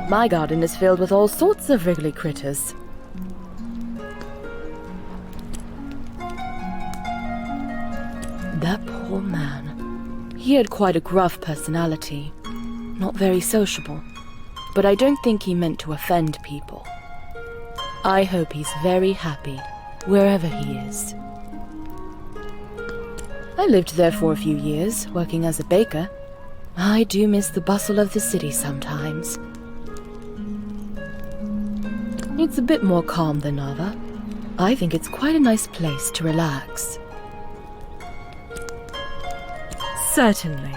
My garden is filled with all sorts of wriggly critters. That poor man. He had quite a gruff personality. Not very sociable. But I don't think he meant to offend people. I hope he's very happy, wherever he is. I lived there for a few years, working as a baker. I do miss the bustle of the city sometimes. It's a bit more calm than Nava. I think it's quite a nice place to relax. Certainly.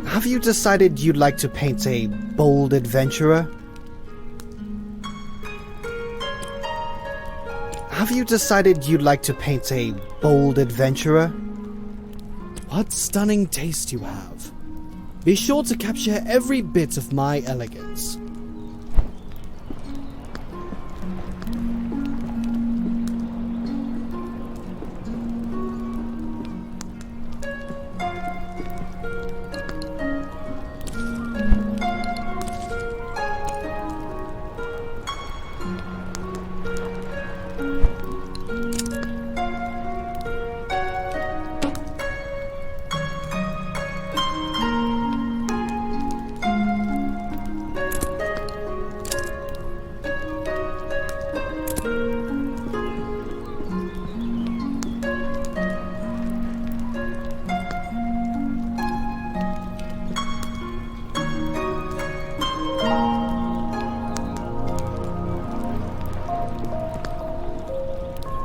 Have you decided you'd like to paint a bold adventurer? Have you decided you'd like to paint a bold adventurer? What stunning taste you have. Be sure to capture every bit of my elegance.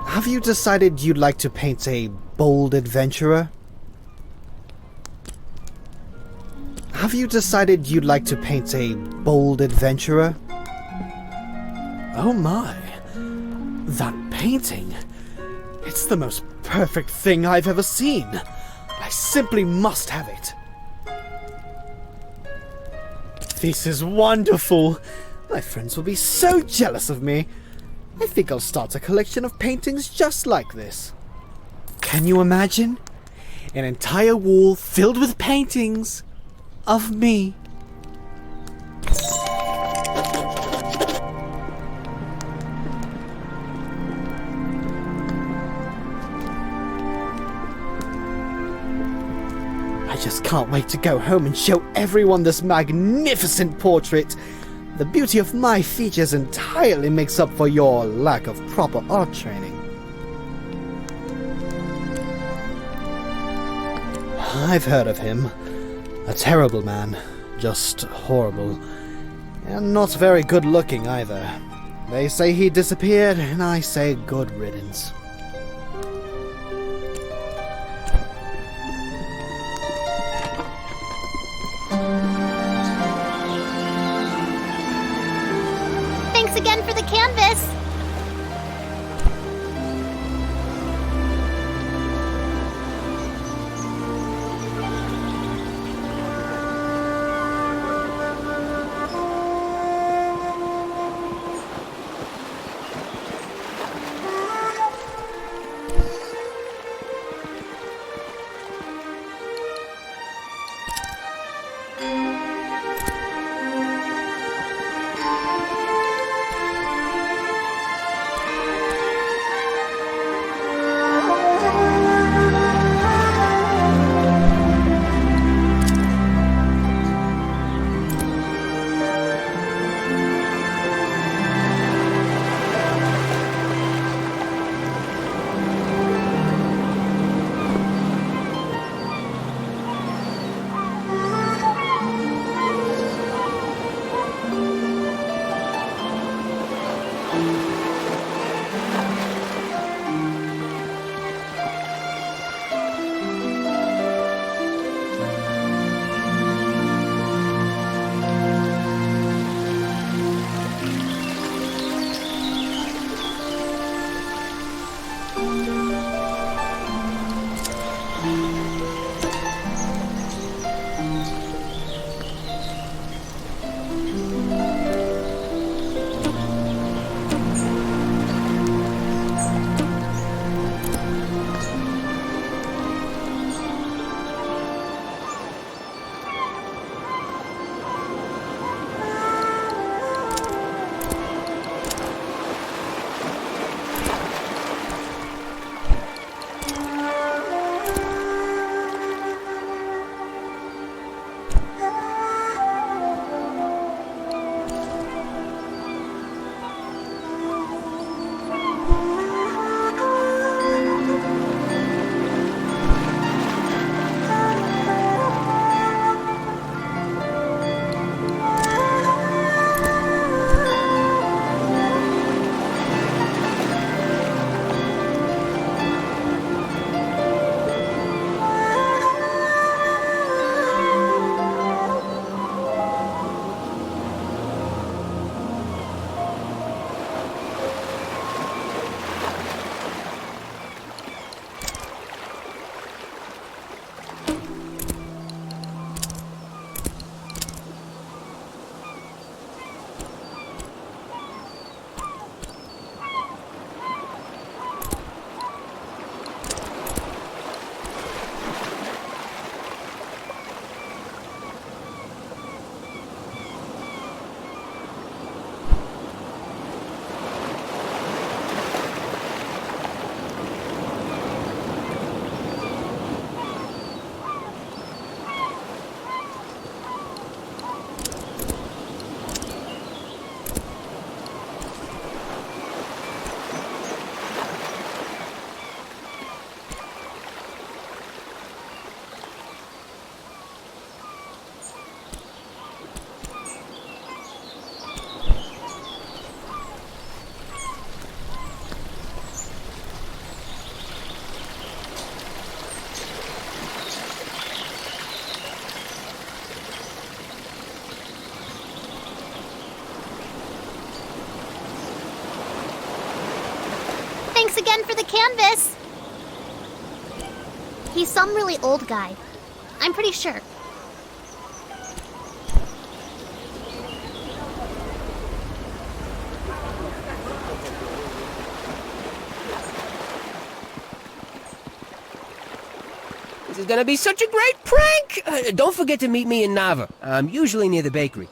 Have you decided you'd like to paint a bold adventurer? Have you decided you'd like to paint a bold adventurer? Oh my, that painting. It's the most perfect thing I've ever seen. I simply must have it. This is wonderful. My friends will be so jealous of me. I think I'll start a collection of paintings just like this. Can you imagine? An entire wall filled with paintings of me. I just can't wait to go home and show everyone this magnificent portrait. The beauty of my features entirely makes up for your lack of proper art training. I've heard of him. A terrible man. Just horrible. And not very good looking either. They say he disappeared, and I say good riddance. Thanks again for the canvas! again for the canvas. He's some really old guy. I'm pretty sure. This is gonna be such a great prank! Don't forget to meet me in Nava. I'm usually near the bakery.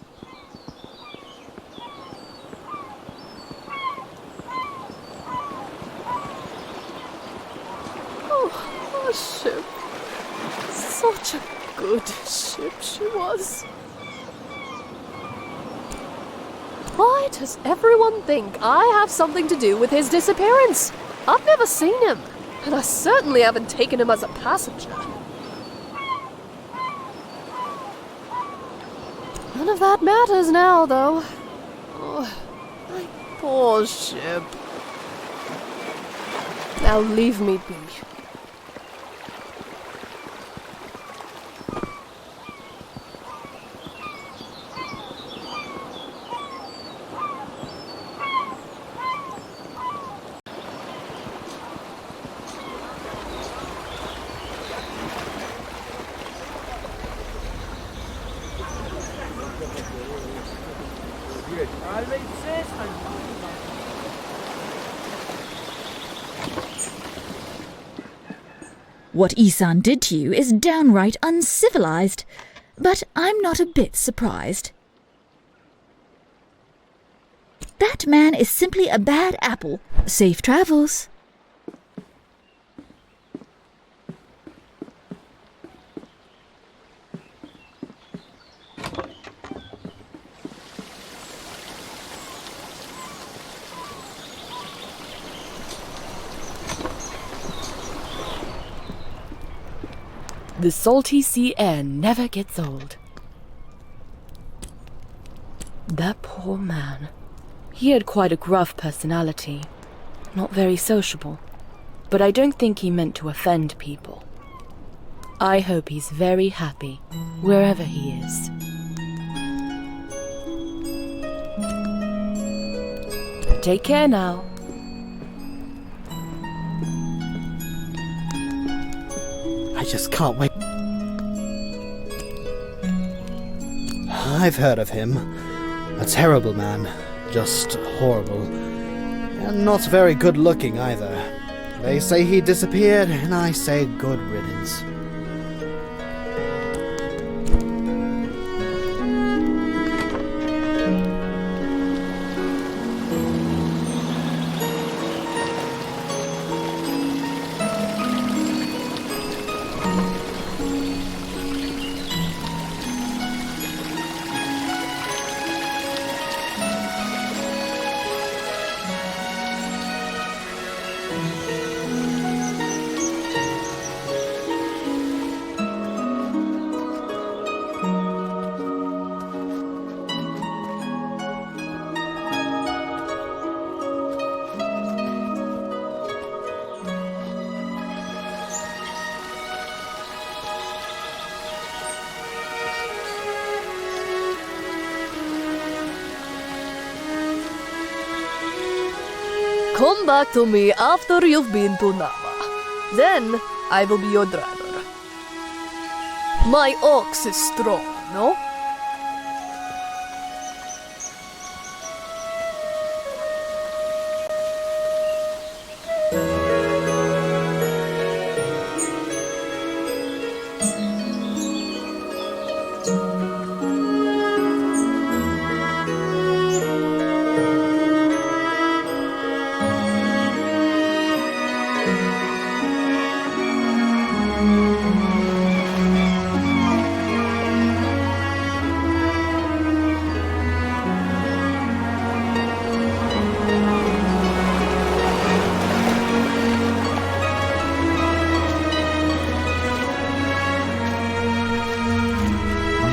Oh, ship. Such a good ship she was. Why does everyone think I have something to do with his disappearance? I've never seen him, and I certainly haven't taken him as a passenger. None of that matters now, though. Oh, my poor ship. Now leave me be. What Isan did to you is downright uncivilized, but I'm not a bit surprised. That man is simply a bad apple. Safe travels. The salty sea air never gets old. That poor man. He had quite a gruff personality. Not very sociable. But I don't think he meant to offend people. I hope he's very happy, wherever he is. Take care now. I just can't wait. I've heard of him. A terrible man. Just horrible. And not very good looking either. They say he disappeared, and I say good riddance. Come back to me after you've been to Nava. Then I will be your driver. My ox is strong, no?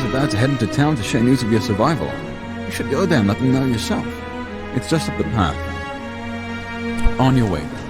About to head into town to share news of your survival. You should go there and let them know yourself. It's just up the path. On your way, then.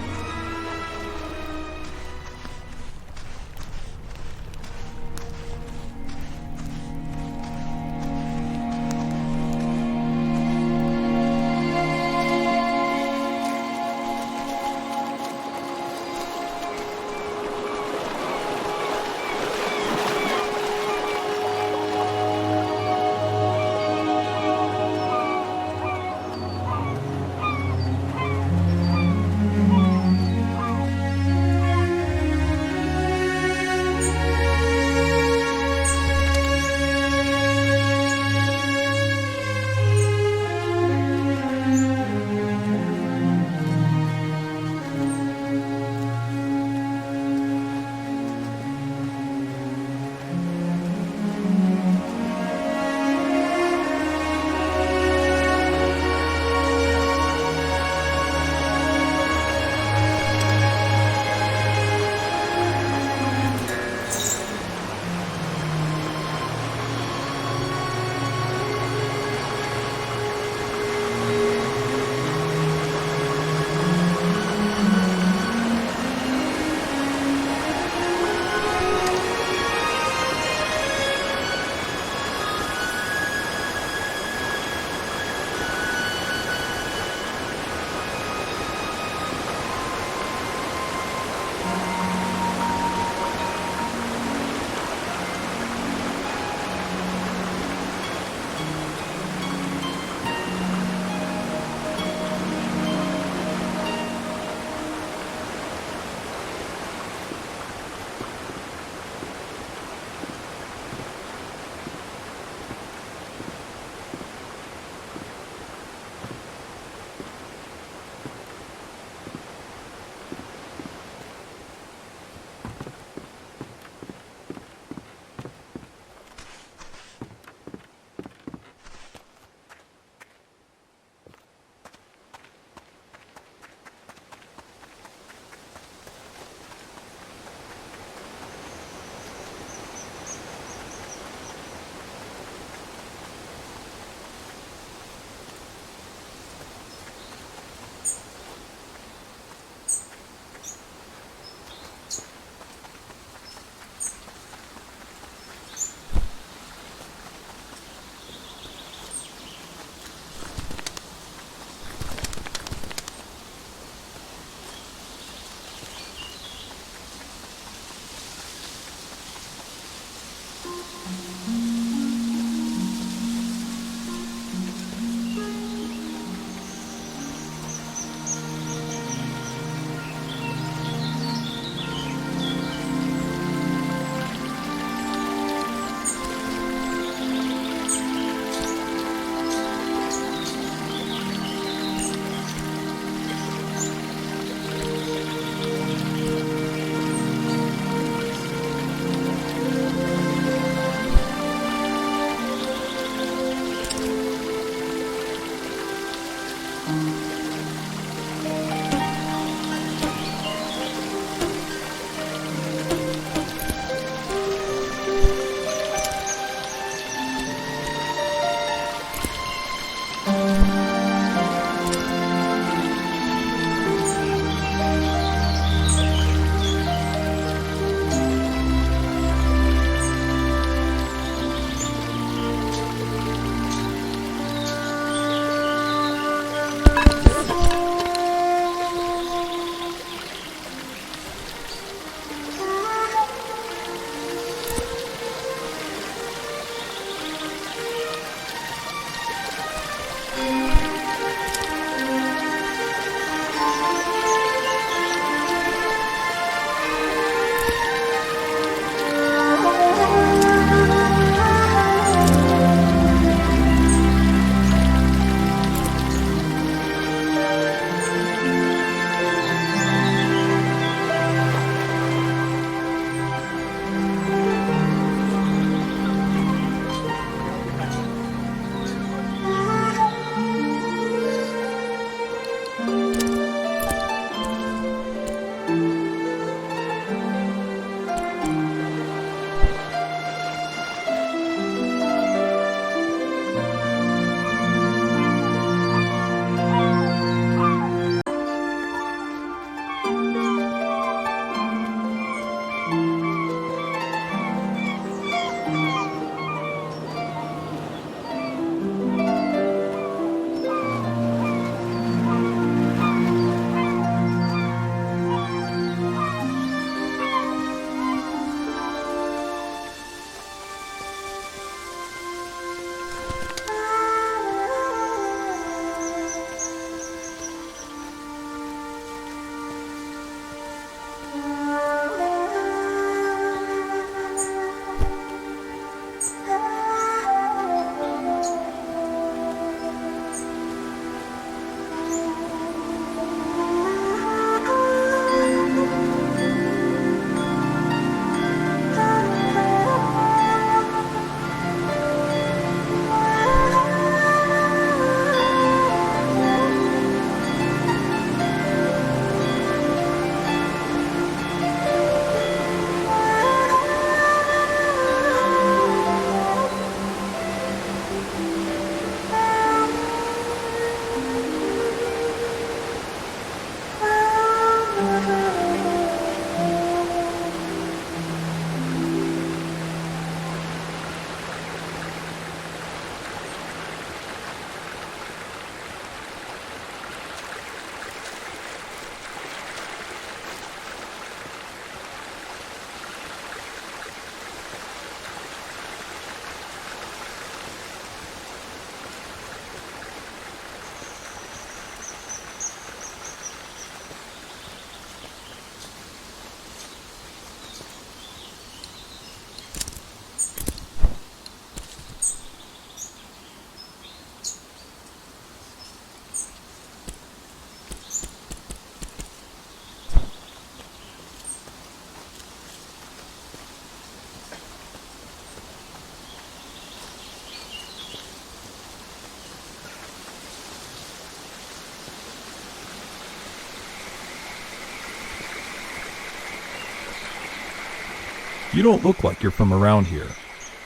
You don't look like you're from around here.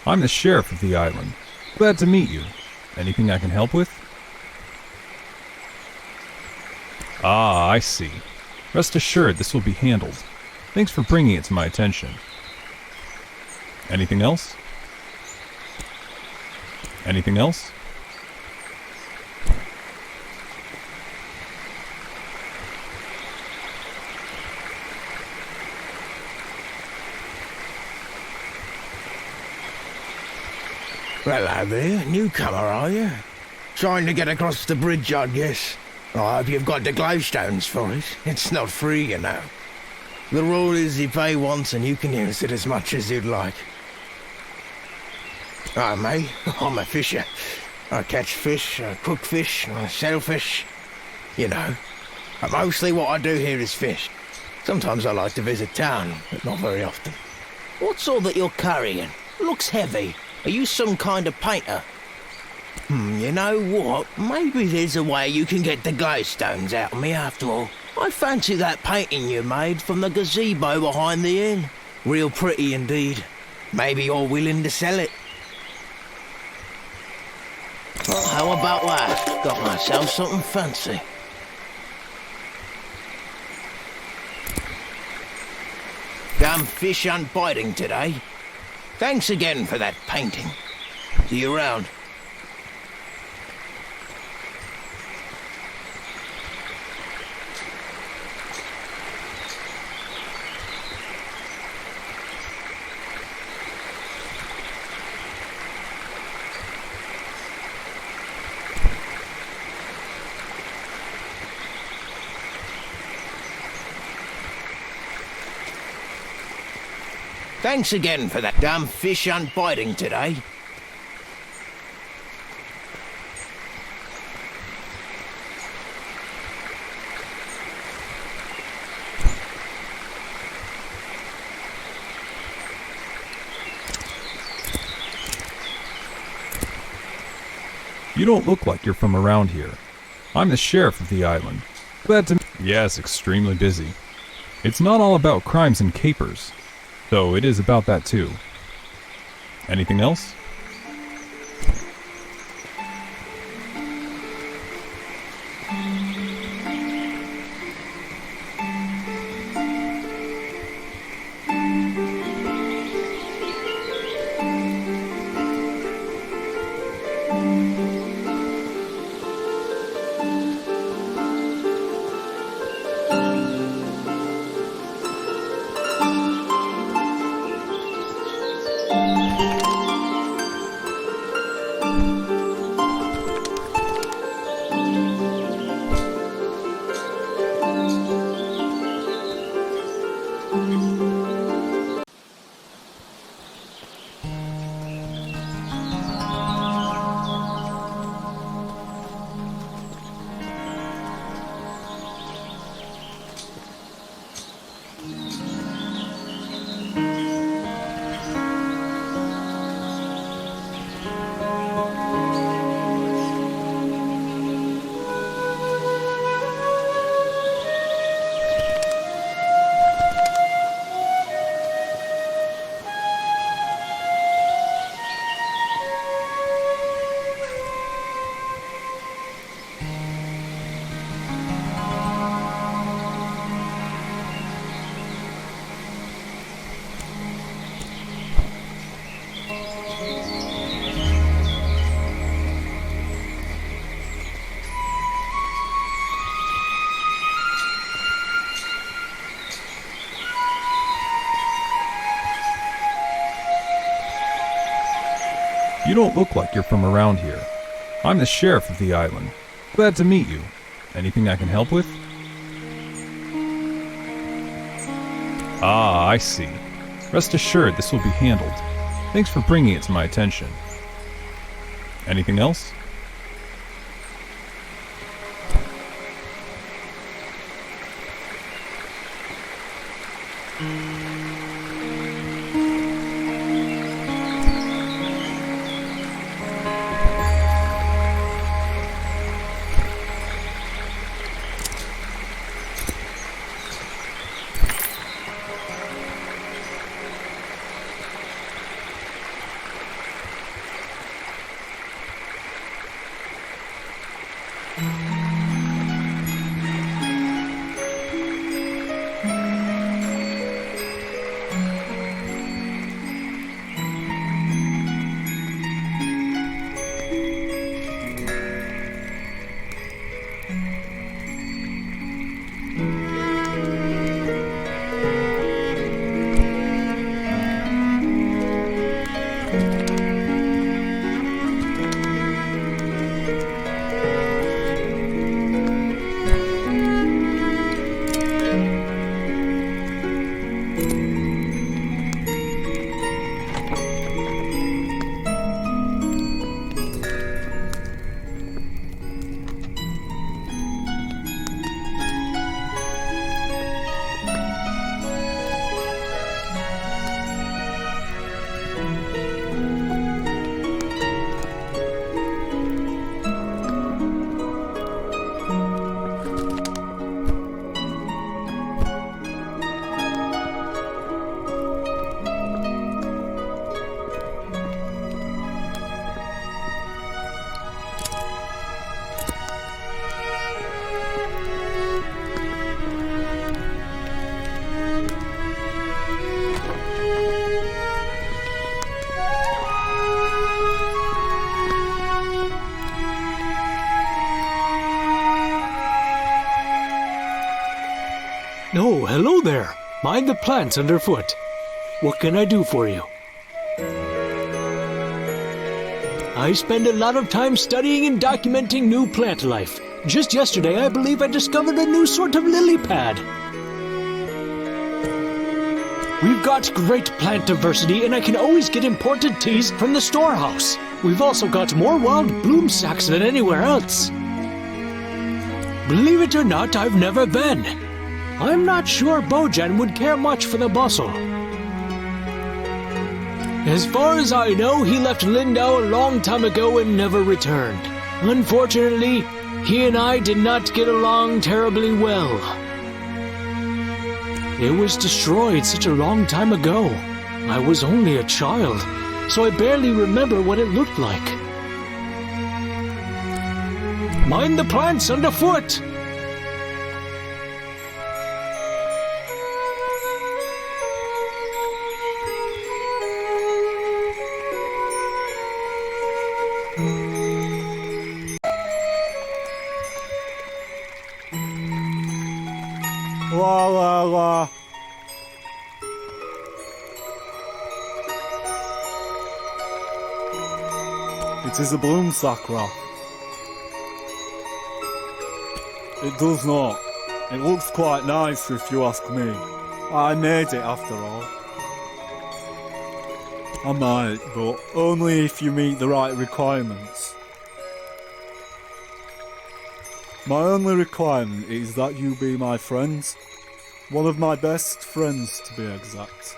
I'm the sheriff of the island. Glad to meet you. Anything I can help with? Ah, I see. Rest assured this will be handled. Thanks for bringing it to my attention. Anything else? Anything else? Hello there, newcomer, are you? Trying to get across the bridge, I guess. I hope you've got the glowstones for it. It's not free, you know. The rule is you pay once and you can use it as much as you'd like. Mate, I'm a fisher. I catch fish, I cook fish, I sell fish. You know. Mostly what I do here is fish. Sometimes I like to visit town, but not very often. What's all that you're carrying? Looks heavy. Are you some kind of painter? You know what? Maybe there's a way you can get the glowstones out of me after all. I fancy that painting you made from the gazebo behind the inn. Real pretty indeed. Maybe you're willing to sell it. Well, how about that? Got myself something fancy. Damn fish aren't biting today. Thanks again for that painting. See you around. Thanks again for that. Damn fish aren't biting today. You don't look like you're from around here. I'm the sheriff of the island. Glad to... Yes, extremely busy. It's not all about crimes and capers. Though it is about that too. Anything else? You don't look like you're from around here. I'm the sheriff of the island. Glad to meet you. Anything I can help with? Ah, I see. Rest assured this will be handled. Thanks for bringing it to my attention. Anything else? Oh, hello there. Mind the plants underfoot. What can I do for you? I spend a lot of time studying and documenting new plant life. Just yesterday, I believe I discovered a new sort of lily pad. We've got great plant diversity, and I can always get imported teas from the storehouse. We've also got more wild bloom sacks than anywhere else. Believe it or not, I've never been. I'm not sure Bojan would care much for the bustle. As far as I know, he left Lindau a long time ago and never returned. Unfortunately, he and I did not get along terribly well. It was destroyed such a long time ago. I was only a child, so I barely remember what it looked like. Mind the plants underfoot! La la la. It is a bloom sack wrap. It does not. It looks quite nice if you ask me. I made it after all. I might, but only if you meet the right requirements. My only requirement is that you be my friends. One of my best friends, to be exact.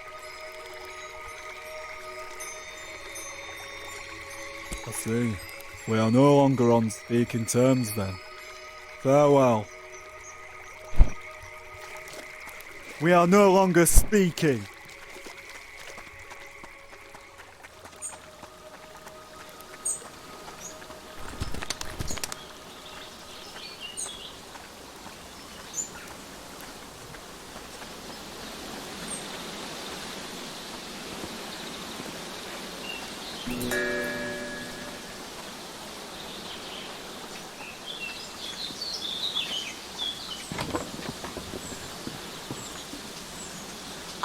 I see. We are no longer on speaking terms then. Farewell. We are no longer speaking.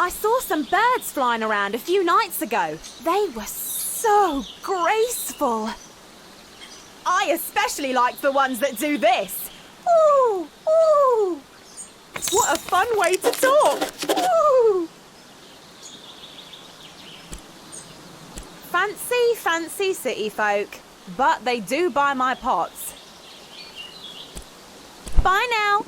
I saw some birds flying around a few nights ago. They were so graceful. I especially like the ones that do this. Ooh, ooh. What a fun way to talk. Ooh. Fancy city folk, but they do buy my pots. Bye now.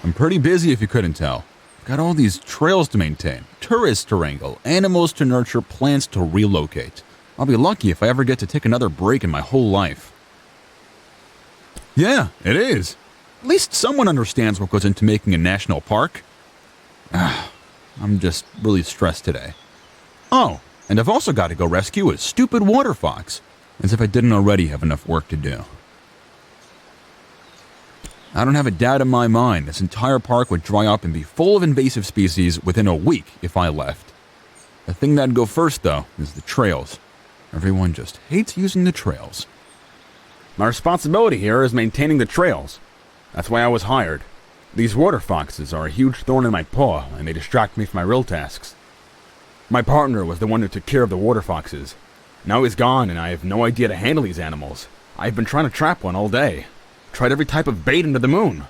I'm pretty busy if you couldn't tell. Got all these trails to maintain, tourists to wrangle, animals to nurture, plants to relocate. I'll be lucky if I ever get to take another break in my whole life. Yeah, it is. At least someone understands what goes into making a national park. I'm just really stressed today. Oh, and I've also got to go rescue a stupid water fox, as if I didn't already have enough work to do. I don't have a doubt in my mind this entire park would dry up and be full of invasive species within a week if I left. The thing that'd go first, though, is the trails. Everyone just hates using the trails. My responsibility here is maintaining the trails. That's why I was hired. These water foxes are a huge thorn in my paw, and they distract me from my real tasks. My partner was the one who took care of the water foxes. Now he's gone, and I have no idea to handle these animals. I've been trying to trap one all day. Tried every type of bait under the moon.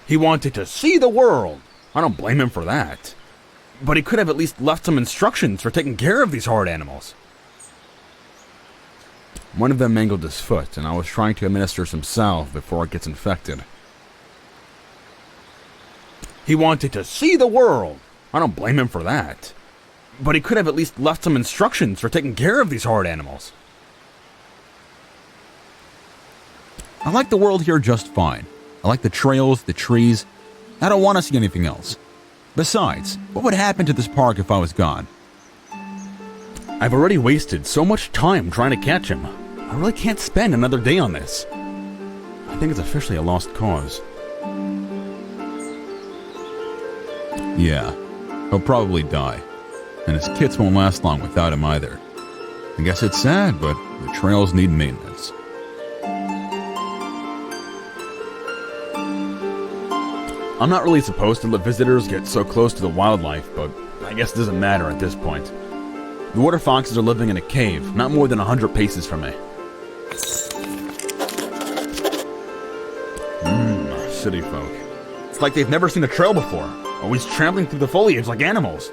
He wanted to see the world. I don't blame him for that. But he could have at least left some instructions for taking care of these hard animals. One of them mangled his foot, and I was trying to administer some salve before it gets infected. He wanted to see the world. I don't blame him for that. But he could have at least left some instructions for taking care of these hard animals. I like the world here just fine. I like the trails, the trees. I don't want to see anything else. Besides, what would happen to this park if I was gone? I've already wasted so much time trying to catch him. I really can't spend another day on this. I think it's officially a lost cause. Yeah, he'll probably die. And his kits won't last long without him either. I guess it's sad, but the trails need maintenance. I'm not really supposed to let visitors get so close to the wildlife, but I guess it doesn't matter at this point. The water foxes are living in a cave, not more than 100 paces from me. City folk. It's like they've never seen a trail before, always trampling through the foliage like animals.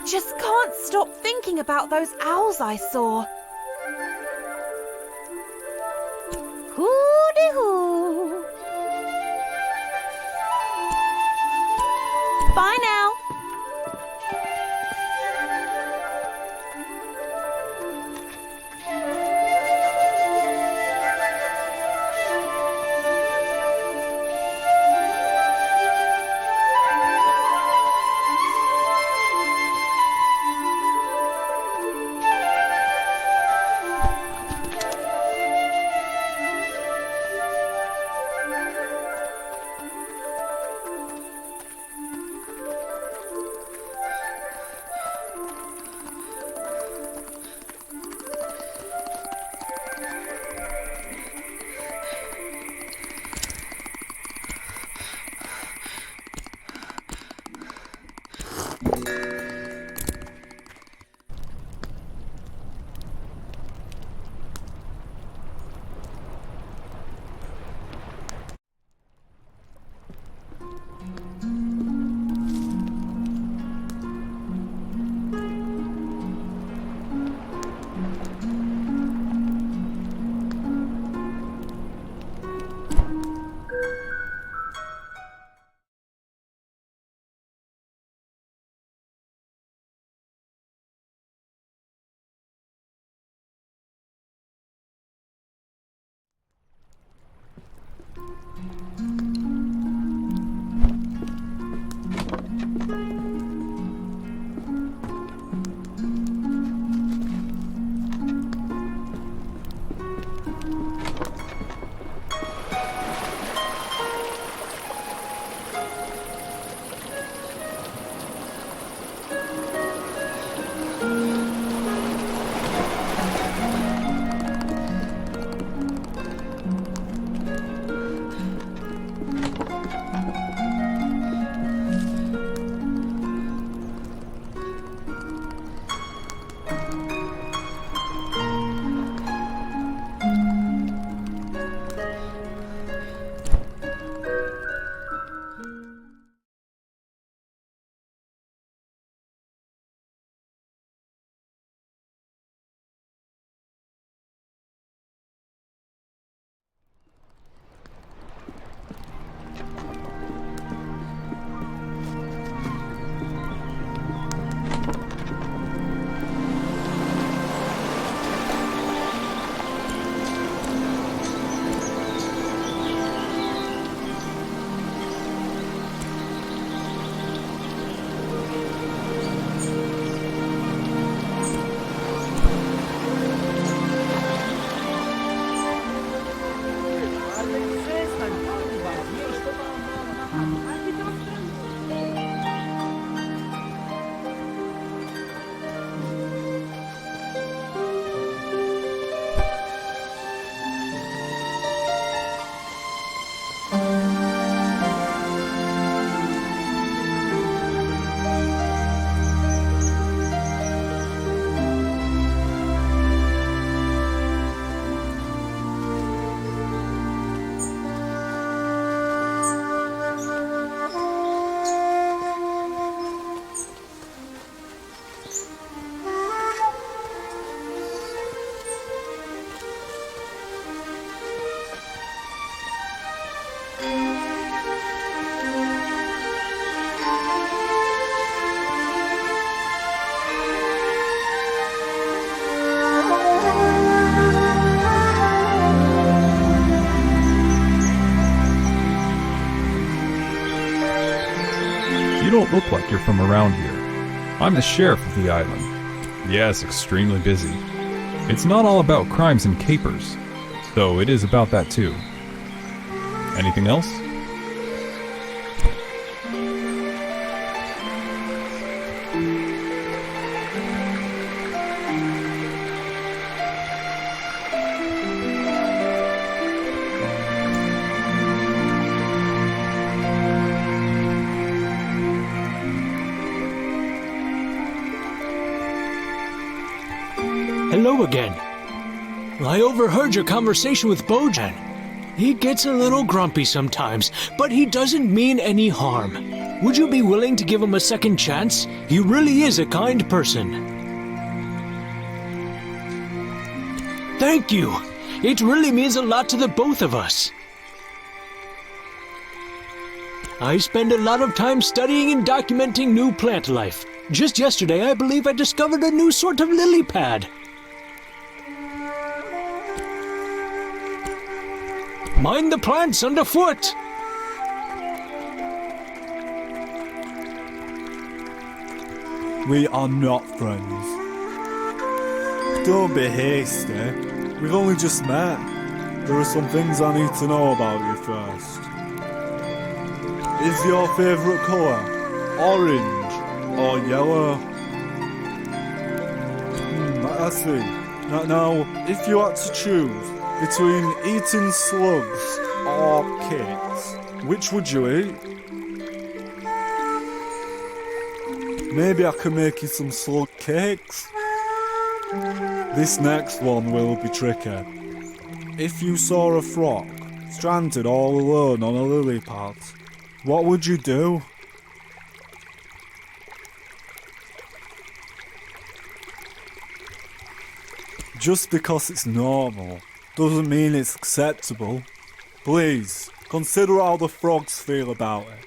Just can't stop thinking about those owls I saw. Hoo-dee-hoo. Bye now. don't look like you're from around here. I'm the sheriff of the island. Yes, extremely busy. It's not all about crimes and capers, though it is about that too. Anything else? Hello again. I overheard your conversation with Bojan. He gets a little grumpy sometimes, but he doesn't mean any harm. Would you be willing to give him a second chance? He really is a kind person. Thank you. It really means a lot to the both of us. I spend a lot of time studying and documenting new plant life. Just yesterday, I believe I discovered a new sort of lily pad. Mind the plants underfoot! We are not friends. Don't be hasty. We've only just met. There are some things I need to know about you first. Is your favourite colour orange or yellow? I see. Now, if you had to choose between eating slugs or cakes, which would you eat? Maybe I can make you some slug cakes. This next one will be tricky. If you saw a frog stranded all alone on a lily pad, what would you do? Just because it's normal doesn't mean it's acceptable. Please, consider how the frogs feel about it.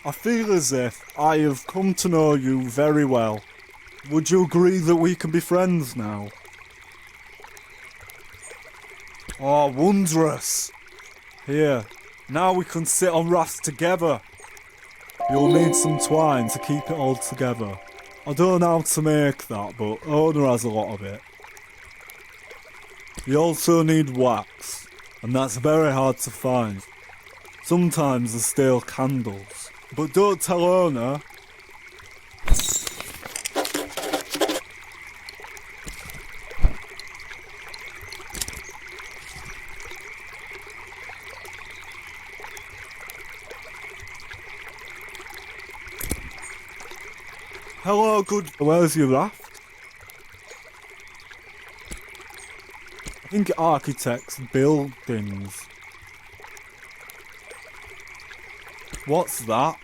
I feel as if I have come to know you very well. Would you agree that we can be friends now? Oh, wondrous! Here, now we can sit on rafts together. You'll need some twine to keep it all together. I don't know how to make that, but Owner has a lot of it. You also need wax, and that's very hard to find. Sometimes there's still candles, but don't tell Owner. Hello, good. Where's your raft? I think architects build things. What's that?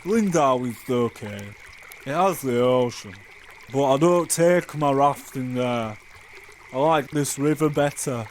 Lindau is okay. It has the ocean. But I don't take my rafting there. I like this river better.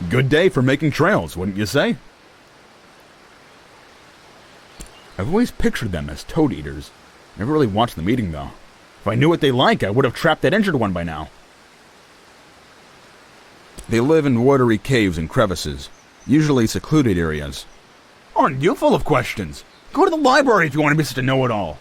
Good day for making trails, wouldn't you say? I've always pictured them as toad eaters. Never really watched them eating, though. If I knew what they like, I would have trapped that injured one by now. They live in watery caves and crevices, usually secluded areas. Aren't you full of questions? Go to the library if you want to be such a know-it-all.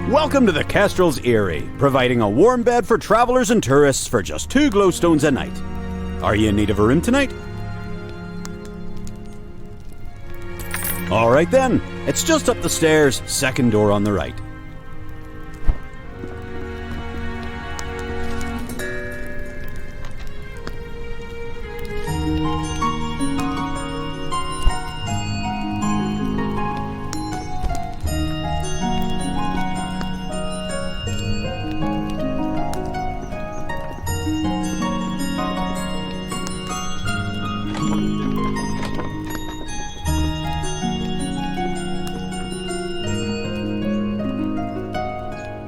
Welcome to the Kestrel's Eyrie, providing a warm bed for travelers and tourists for just 2 glowstones a night. Are you in need of a room tonight? Alright then, it's just up the stairs, second door on the right.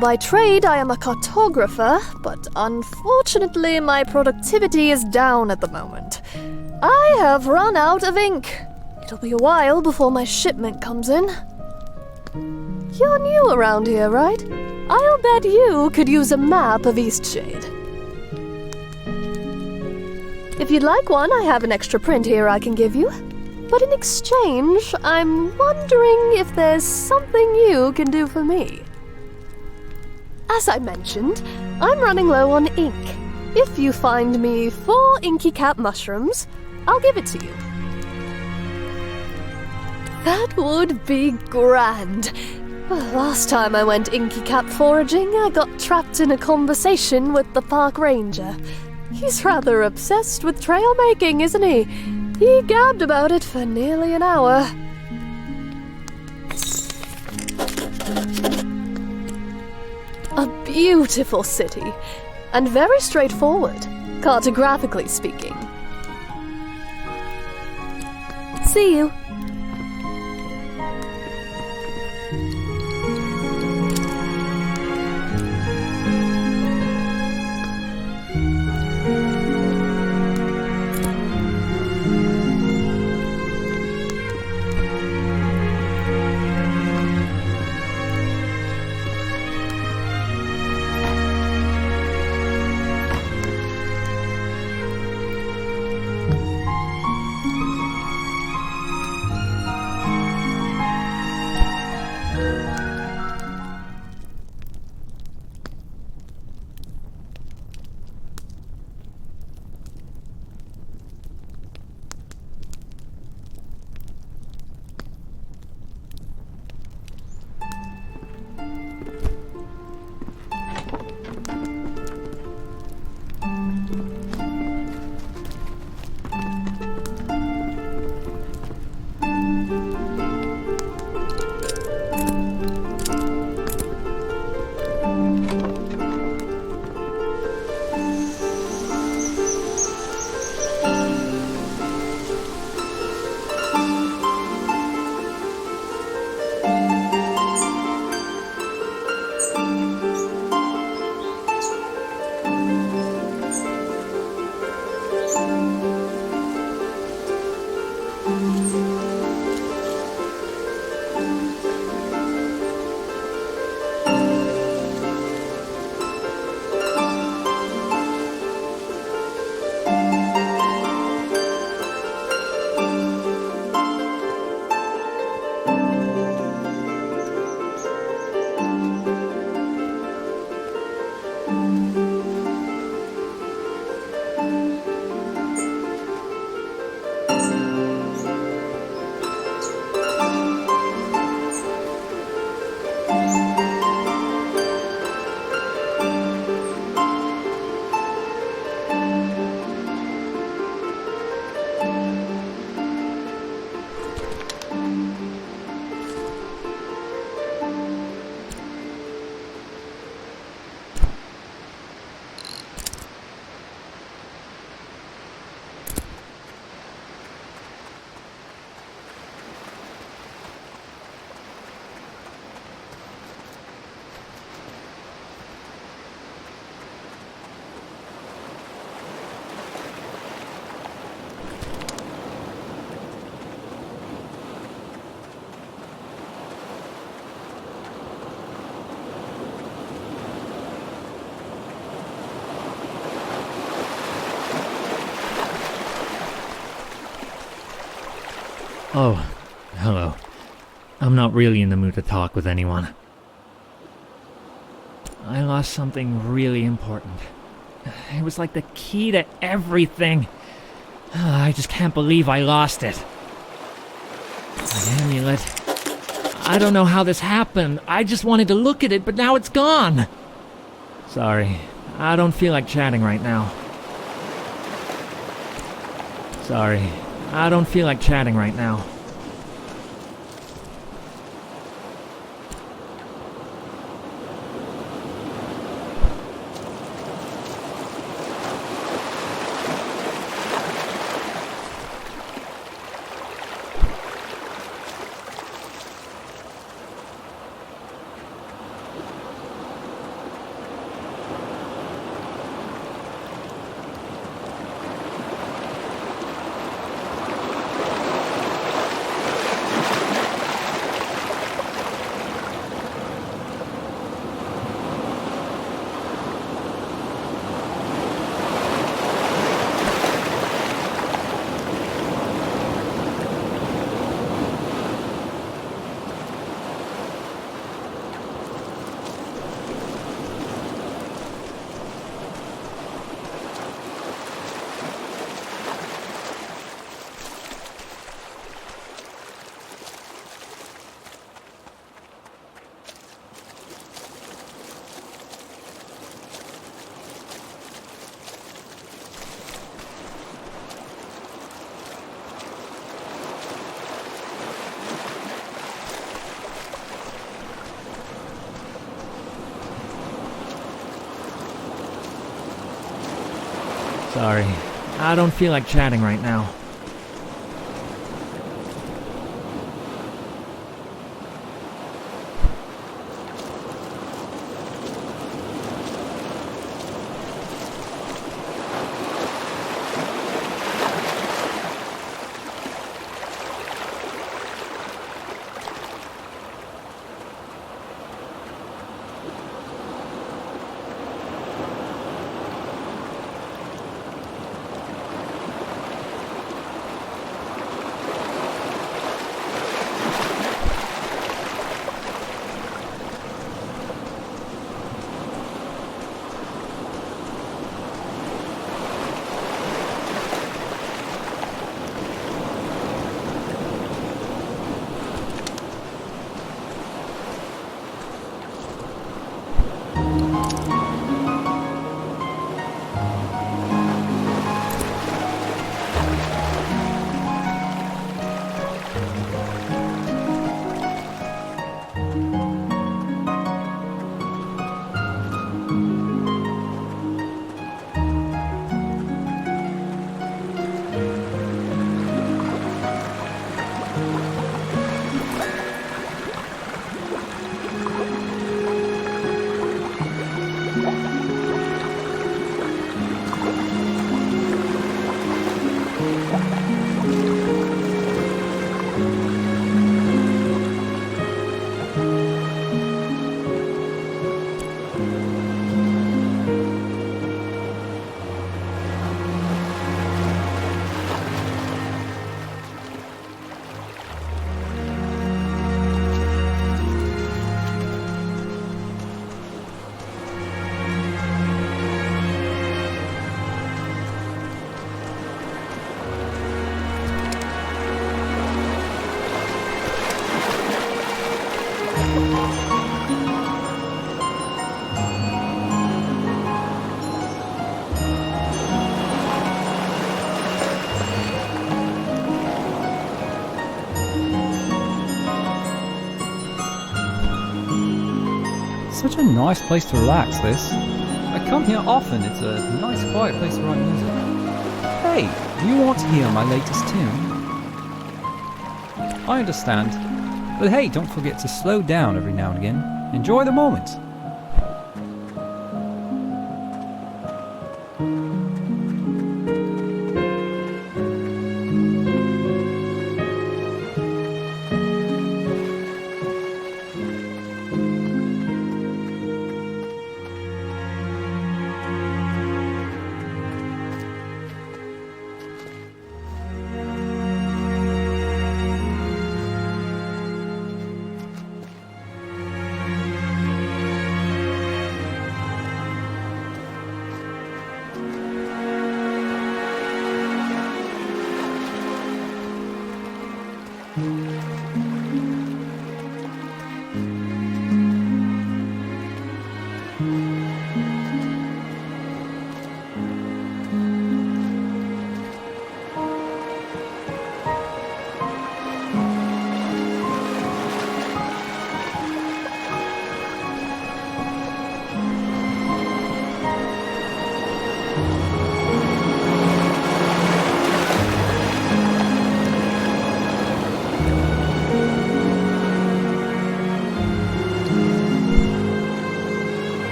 By trade, I am a cartographer, but unfortunately my productivity is down at the moment. I have run out of ink. It'll be a while before my shipment comes in. You're new around here, right? I'll bet you could use a map of EastShade. If you'd like one, I have an extra print here I can give you. But in exchange, I'm wondering if there's something you can do for me. As I mentioned, I'm running low on ink. If you find me 4 inky cap mushrooms, I'll give it to you. That would be grand. Well, last time I went inky cap foraging, I got trapped in a conversation with the park ranger. He's rather obsessed with trail making, isn't he? He gabbed about it for nearly an hour. A beautiful city, and very straightforward, cartographically speaking. See you. Oh, hello. I'm not really in the mood to talk with anyone. I lost something really important. It was like the key to everything. I just can't believe I lost it. An amulet. I don't know how this happened. I just wanted to look at it, but now it's gone. Sorry, I don't feel like chatting right now. Sorry, I don't feel like chatting right now. Sorry, I don't feel like chatting right now. Such a nice place to relax, this. I come here often, it's a nice quiet place to write music. Hey, you want to hear my latest tune? I understand. But hey, don't forget to slow down every now and again. Enjoy the moment.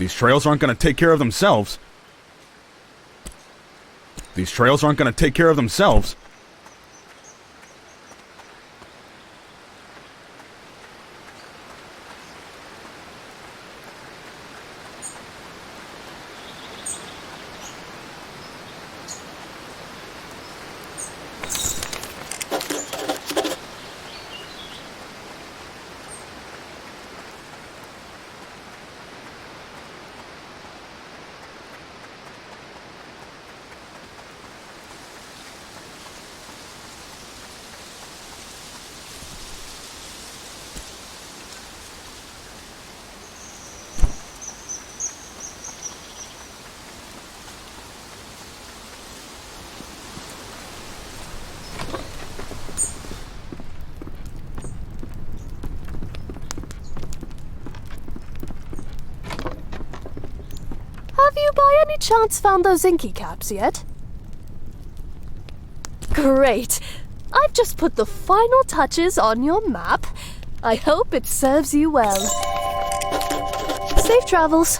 These trails aren't going to take care of themselves. These trails aren't going to take care of themselves. Have you by any chance found those inky caps yet? Great! I've just put the final touches on your map. I hope it serves you well. Safe travels.